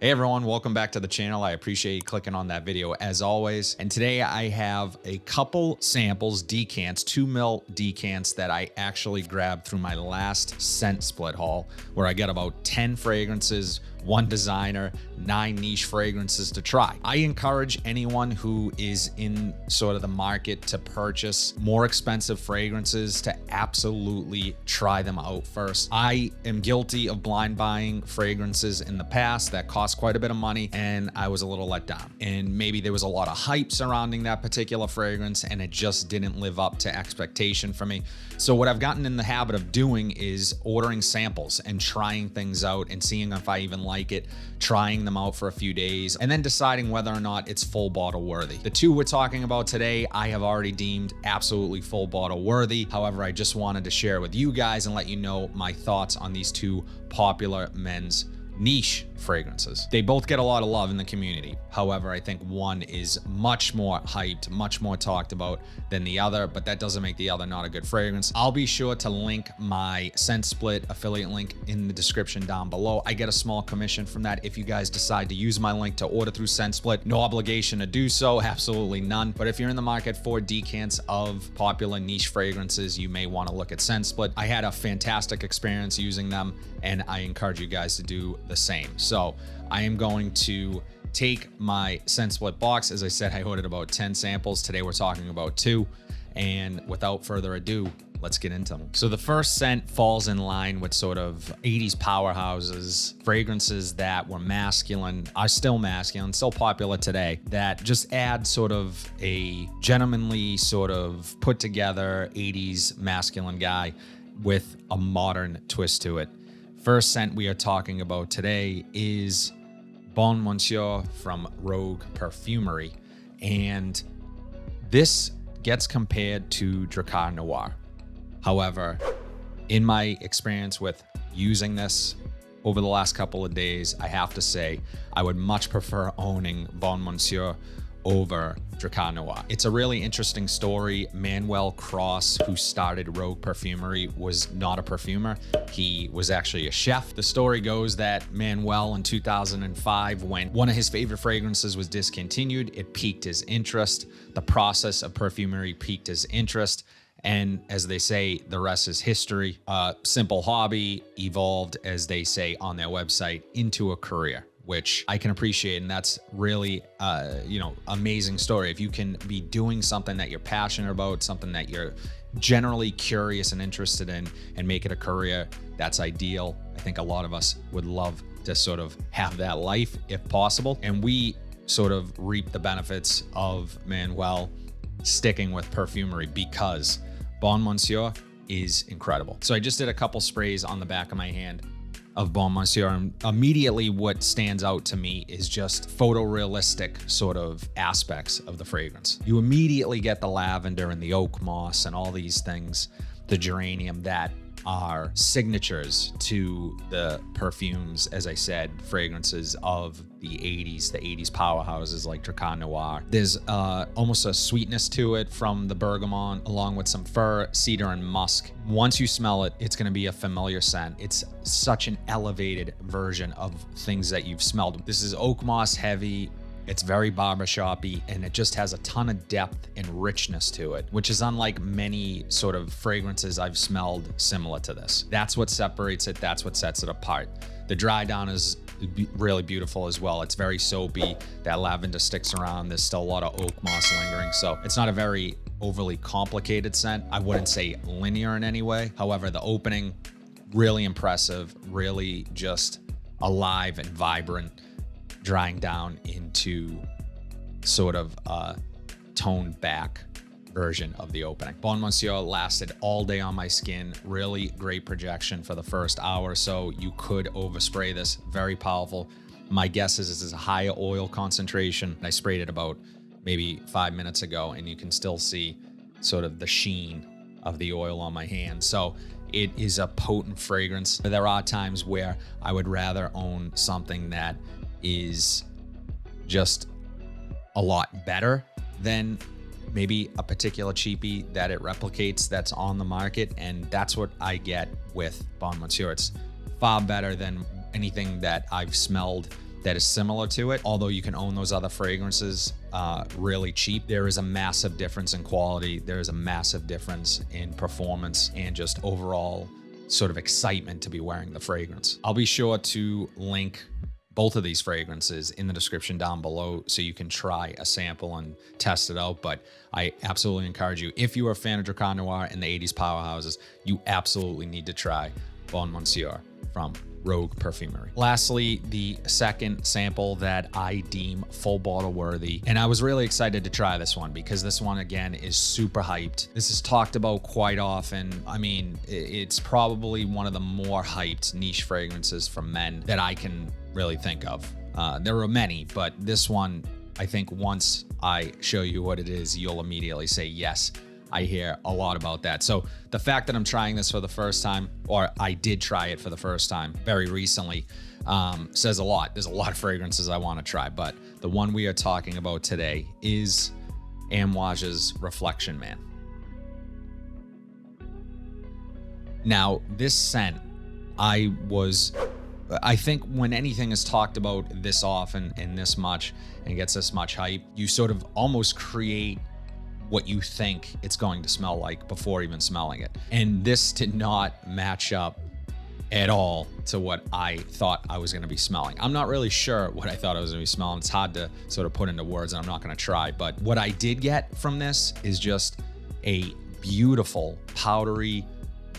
Hey everyone, welcome back to the channel. I appreciate you clicking on that video as always. And today I have a couple samples, decants, 2 ml decants that I actually grabbed through my last scent split haul, where I got about 10 fragrances, 1 designer, 9 niche fragrances to try. I encourage anyone who is in sort of the market to purchase more expensive fragrances to absolutely try them out first. I am guilty of blind buying fragrances in the past that cost quite a bit of money, and I was a little let down. And maybe there was a lot of hype surrounding that particular fragrance and it just didn't live up to expectation for me. So what I've gotten in the habit of doing is ordering samples and trying things out and seeing if I even like it, trying them out for a few days, and then deciding whether or not it's full bottle worthy. The 2 we're talking about today, I have already deemed absolutely full bottle worthy. However, I just wanted to share with you guys and let you know my thoughts on these 2 popular men's niche fragrances. They both get a lot of love in the community. However, I think one is much more hyped, much more talked about than the other, but that doesn't make the other not a good fragrance. I'll be sure to link my Scent Split affiliate link in the description down below. I get a small commission from that if you guys decide to use my link to order through Scent Split. No obligation to do so, absolutely none. But if you're in the market for decants of popular niche fragrances, you may want to look at Scent Split. I had a fantastic experience using them, and I encourage you guys to do the same. So I am going to take my Scent Split box. As I said, I ordered about 10 samples. Today we're talking about 2. And without further ado, let's get into them. So the first scent falls in line with sort of 80s powerhouses, fragrances that were masculine, are still masculine, still popular today, that just add sort of a gentlemanly sort of put together 80s masculine guy with a modern twist to it. First scent we are talking about today is Bon Monsieur from Rogue Perfumery. And this gets compared to Drakkar Noir. However, in my experience with using this over the last couple of days, I have to say I would much prefer owning Bon Monsieur over Drakkar Noir. It's a really interesting story. Manuel Cross, who started Rogue Perfumery, was not a perfumer. He was actually a chef. The story goes that Manuel in 2005, when one of his favorite fragrances was discontinued, it piqued his interest. The process of perfumery piqued his interest. And as they say, the rest is history. A simple hobby evolved, as they say on their website, into a career, which I can appreciate. And that's really, amazing story. If you can be doing something that you're passionate about, something that you're generally curious and interested in, and make it a career, that's ideal. I think a lot of us would love to sort of have that life if possible. And we sort of reap the benefits of Manuel sticking with perfumery because Bon Monsieur is incredible. So I just did a couple sprays on the back of my hand of Bon Monsieur, and immediately what stands out to me is just photorealistic sort of aspects of the fragrance. You immediately get the lavender and the oak moss and all these things, the geranium, that are signatures to the perfumes, as I said, fragrances of the 80s powerhouses like Drakkar Noir. There's almost a sweetness to it from the bergamot, along with some fir, cedar, and musk. Once you smell it, it's going to be a familiar scent. It's such an elevated version of things that you've smelled. This is oak moss heavy. It's very barbershop-y, and it just has a ton of depth and richness to it, which is unlike many sort of fragrances I've smelled similar to this. That's what separates it. That's what sets it apart. The dry down is really beautiful as well. It's very soapy. That lavender sticks around. There's still a lot of oak moss lingering. So it's not a very overly complicated scent. I wouldn't say linear in any way. However, the opening, really impressive, really just alive and vibrant, drying down into sort of a toned back version of the opening. Bon Monsieur lasted all day on my skin. Really great projection for the first hour or so. You could overspray this. Very powerful. My guess is this is a higher oil concentration. I sprayed it about maybe 5 minutes ago, and you can still see sort of the sheen of the oil on my hand. So it is a potent fragrance. There are times where I would rather own something that is just a lot better than maybe a particular cheapie that it replicates that's on the market. And that's what I get with Bon Monsieur. It's far better than anything that I've smelled that is similar to it. Although you can own those other fragrances really cheap, there is a massive difference in quality. There is a massive difference in performance and just overall sort of excitement to be wearing the fragrance. I'll be sure to link both of these fragrances in the description down below so you can try a sample and test it out. But I absolutely encourage you, if you are a fan of Drakkar Noir and the 80s powerhouses, you absolutely need to try Bon Monsieur from Rogue Perfumery. Lastly, the second sample that I deem full bottle worthy, and I was really excited to try this one because this one again is super hyped. This is talked about quite often. I mean, it's probably one of the more hyped niche fragrances for men that I can really think of. There are many, but this one, I think once I show you what it is, you'll immediately say, yes, I hear a lot about that. So the fact that I'm trying this for the first time, or I did try it for the first time very recently, says a lot. There's a lot of fragrances I want to try, but the one we are talking about today is Amouage's Reflection Man. Now, this scent, I think when anything is talked about this often and this much and gets this much hype, you sort of almost create what you think it's going to smell like before even smelling it. And this did not match up at all to what I thought I was going to be smelling. I'm not really sure what I thought I was going to be smelling. It's hard to sort of put into words, and I'm not going to try. But what I did get from this is just a beautiful, powdery,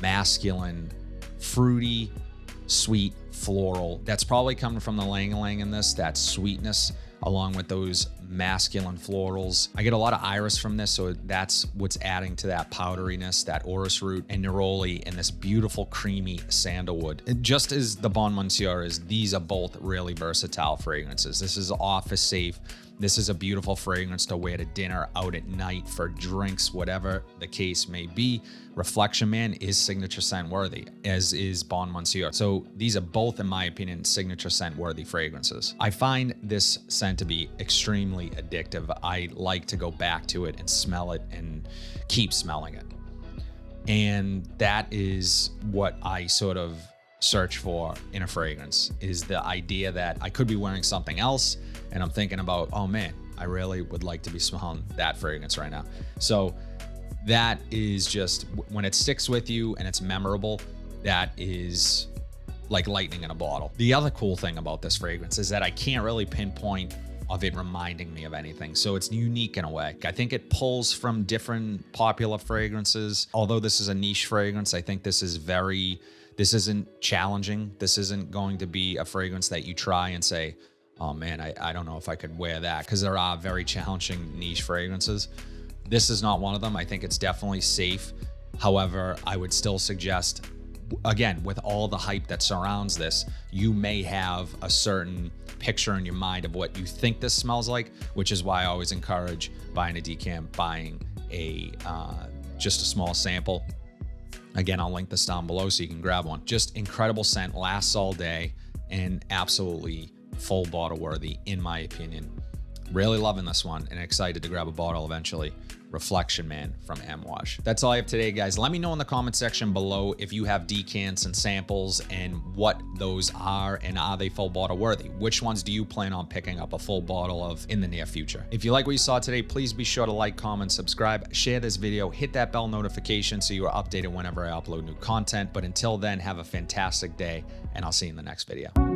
masculine, fruity, sweet, floral. That's probably coming from the Lang Lang in this, that sweetness, along with those masculine florals. I get a lot of iris from this, so that's what's adding to that powderiness, that orris root and neroli, and this beautiful creamy sandalwood. And just as the Bon Monsieur is, these are both really versatile fragrances. This is office safe. This is a beautiful fragrance to wear to dinner, out at night, for drinks, whatever the case may be. Reflection Man is signature scent worthy, as is Bon Monsieur. So these are both, in my opinion, signature scent worthy fragrances. I find this scent to be extremely addictive. I like to go back to it and smell it and keep smelling it. And that is what I sort of search for in a fragrance, is the idea that I could be wearing something else and I'm thinking about, oh man, I really would like to be smelling that fragrance right now. So that is just, when it sticks with you and it's memorable, that is like lightning in a bottle. The other cool thing about this fragrance is that I can't really pinpoint of it reminding me of anything. So it's unique in a way. I think it pulls from different popular fragrances. Although this is a niche fragrance, I think this isn't challenging. This isn't going to be a fragrance that you try and say, oh man, I don't know if I could wear that, because there are very challenging niche fragrances. This is not one of them. I think it's definitely safe. However, I would still suggest, again, with all the hype that surrounds this, you may have a certain picture in your mind of what you think this smells like, which is why I always encourage buying a decant, buying just a small sample. Again, I'll link this down below so you can grab one. Just incredible scent, lasts all day, and absolutely full bottle worthy, in my opinion. Really loving this one and excited to grab a bottle eventually. Reflection Man from Amouage. That's all I have today, guys. Let me know in the comment section below if you have decants and samples and what those are, and are they full bottle worthy? Which ones do you plan on picking up a full bottle of in the near future? If you like what you saw today, please be sure to like, comment, subscribe, share this video, hit that bell notification so you are updated whenever I upload new content. But until then, have a fantastic day, and I'll see you in the next video.